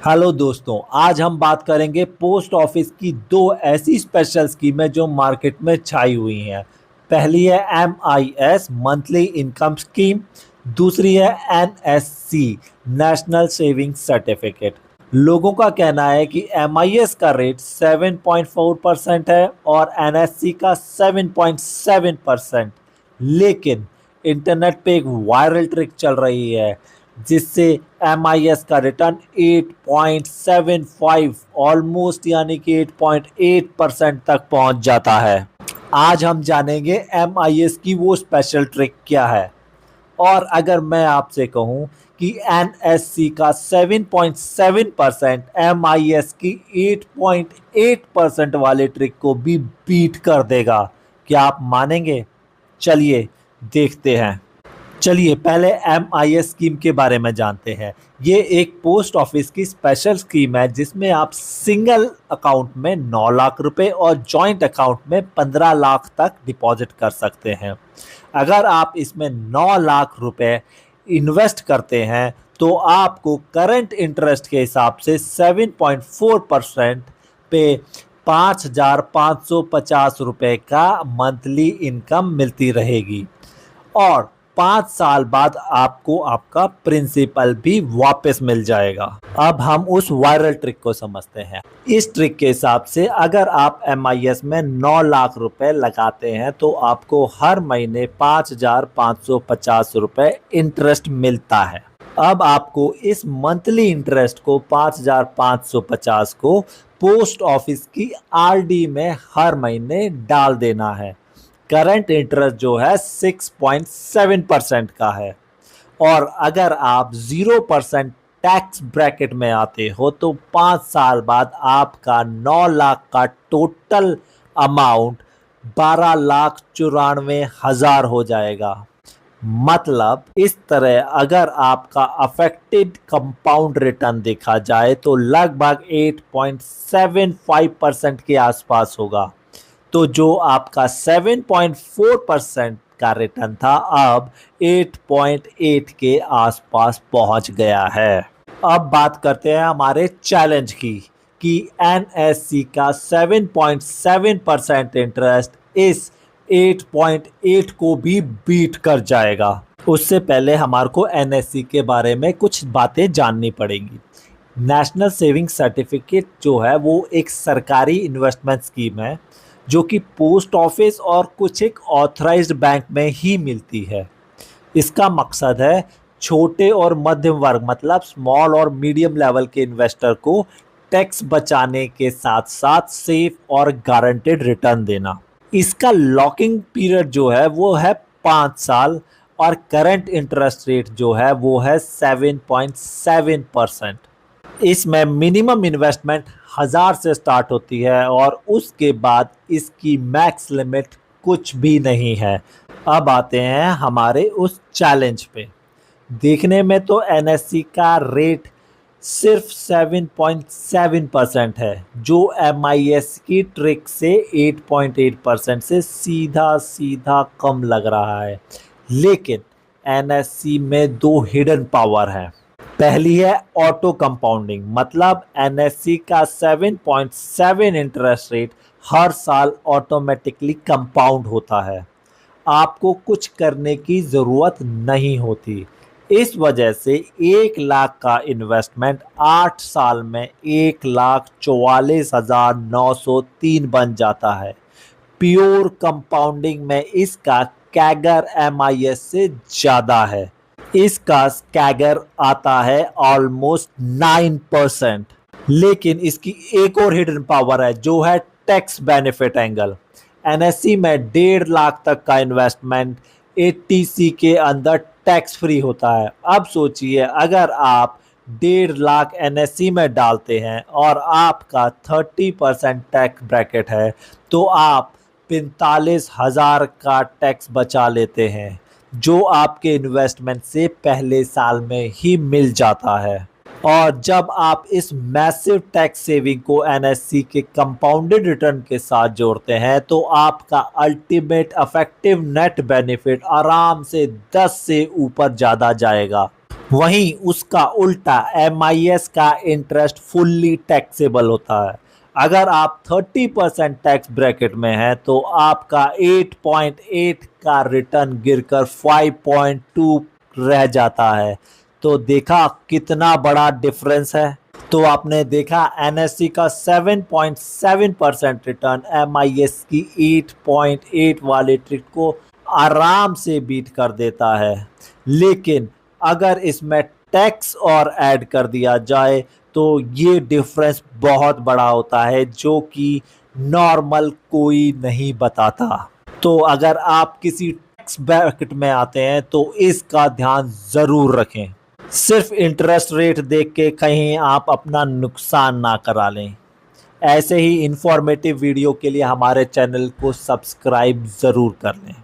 Hello दोस्तों, आज हम बात करेंगे पोस्ट ऑफिस की दो ऐसी स्पेशल स्कीमें जो मार्केट में छाई हुई हैं। पहली है MIS मंथली इनकम स्कीम, दूसरी है NSC नेशनल सेविंग सर्टिफिकेट। लोगों का कहना है कि MIS का रेट 7.4% है और NSC का 7.7%। लेकिन इंटरनेट पे एक वायरल ट्रिक चल रही है जिससे MIS का रिटर्न 8.75 ऑलमोस्ट यानी कि 8.8% तक पहुंच जाता है। आज हम जानेंगे MIS की वो स्पेशल ट्रिक क्या है। और अगर मैं आपसे कहूं कि NSC का 7.7% MIS की 8.8% वाले ट्रिक को भी बीट कर देगा, क्या आप मानेंगे? चलिए देखते हैं। चलिए पहले MIS स्कीम के बारे में जानते हैं। ये एक पोस्ट ऑफिस की स्पेशल स्कीम है जिसमें आप सिंगल अकाउंट में 9 लाख रुपए और जॉइंट अकाउंट में 15 लाख तक डिपॉजिट कर सकते हैं। अगर आप इसमें 9 लाख रुपए इन्वेस्ट करते हैं तो आपको करंट इंटरेस्ट के हिसाब से 7.4% पे 5,550 रुपये का मंथली इनकम मिलती रहेगी और 5 साल बाद आपको आपका प्रिंसिपल भी वापस मिल जाएगा। अब हम उस वायरल ट्रिक को समझते हैं। इस ट्रिक के हिसाब से अगर आप MIS में 9 लाख रुपए लगाते हैं तो आपको हर महीने 5,550 रुपए इंटरेस्ट मिलता है। अब आपको इस मंथली इंटरेस्ट को 5,550 को पोस्ट ऑफिस की RD में हर महीने डाल देना है। करंट इंटरेस्ट जो है 6.7% का है और अगर आप 0% टैक्स ब्रैकेट में आते हो तो 5 साल बाद आपका 9 लाख का टोटल अमाउंट 12,94,000 हो जाएगा। मतलब इस तरह अगर आपका अफेक्टेड कंपाउंड रिटर्न देखा जाए तो लगभग 8.75% के आसपास होगा। तो जो आपका 7.4% का रिटर्न था अब 8.8 के आसपास पहुंच गया है। अब बात करते हैं हमारे चैलेंज की कि NSC का 7.7% इंटरेस्ट इस 8.8 को भी बीट कर जाएगा। उससे पहले हमारे को NSC के बारे में कुछ बातें जाननी पड़ेंगी। नेशनल सेविंग सर्टिफिकेट जो है वो एक सरकारी इन्वेस्टमेंट स्कीम है जो कि पोस्ट ऑफिस और कुछ एक ऑथराइज्ड बैंक में ही मिलती है। इसका मकसद है छोटे और मध्यम वर्ग मतलब स्मॉल और मीडियम लेवल के इन्वेस्टर को टैक्स बचाने के साथ साथ सेफ और गारंटेड रिटर्न देना। इसका लॉकिंग पीरियड जो है वो है 5 साल और करंट इंटरेस्ट रेट जो है वो है 7.7%। इसमें मिनिमम इन्वेस्टमेंट 1,000 से स्टार्ट होती है और उसके बाद इसकी मैक्स लिमिट कुछ भी नहीं है। अब आते हैं हमारे उस चैलेंज पे। देखने में तो NSC का रेट सिर्फ 7.7% है जो MIS की ट्रिक से 8.8% से सीधा सीधा कम लग रहा है। लेकिन NSC में दो हिडन पावर हैं। पहली है ऑटो कंपाउंडिंग मतलब NSC का 7.7 इंटरेस्ट रेट हर साल ऑटोमेटिकली कंपाउंड होता है। आपको कुछ करने की ज़रूरत नहीं होती। इस वजह से 1 लाख का इन्वेस्टमेंट 8 साल में 1,44,903 बन जाता है। प्योर कंपाउंडिंग में इसका कैगर MIS से ज़्यादा है। इसका कैगर आता है ऑलमोस्ट 9%। लेकिन इसकी एक और हिडन पावर है जो है टैक्स बेनिफिट एंगल। NSC में 1.5 लाख तक का इन्वेस्टमेंट 80C के अंदर टैक्स फ्री होता है। अब सोचिए अगर आप 1.5 लाख NSC में डालते हैं और आपका 30% टैक्स ब्रैकेट है तो आप 45,000 का टैक्स बचा लेते हैं जो आपके इन्वेस्टमेंट से पहले साल में ही मिल जाता है। और जब आप इस मैसिव टैक्स सेविंग को NSC के कंपाउंडेड रिटर्न के साथ जोड़ते हैं तो आपका अल्टीमेट इफेक्टिव नेट बेनिफिट आराम से 10 से ऊपर ज़्यादा जाएगा। वहीं उसका उल्टा MIS का इंटरेस्ट फुल्ली टैक्सेबल होता है। अगर आप 30% टैक्स ब्रैकेट में हैं तो आपका 8.8 का रिटर्न गिरकर 5.2 रह जाता है। तो देखा कितना बड़ा डिफरेंस है। तो आपने देखा NSE का 7.7% रिटर्न MIS की 8.8 वाले ट्रिक को आराम से बीट कर देता है। लेकिन अगर इसमें टैक्स और ऐड कर दिया जाए तो ये डिफरेंस बहुत बड़ा होता है जो कि नॉर्मल कोई नहीं बताता। तो अगर आप किसी टैक्स ब्रैकेट में आते हैं तो इसका ध्यान जरूर रखें। सिर्फ इंटरेस्ट रेट देख के कहीं आप अपना नुकसान ना करा लें। ऐसे ही इंफॉर्मेटिव वीडियो के लिए हमारे चैनल को सब्सक्राइब ज़रूर कर लें।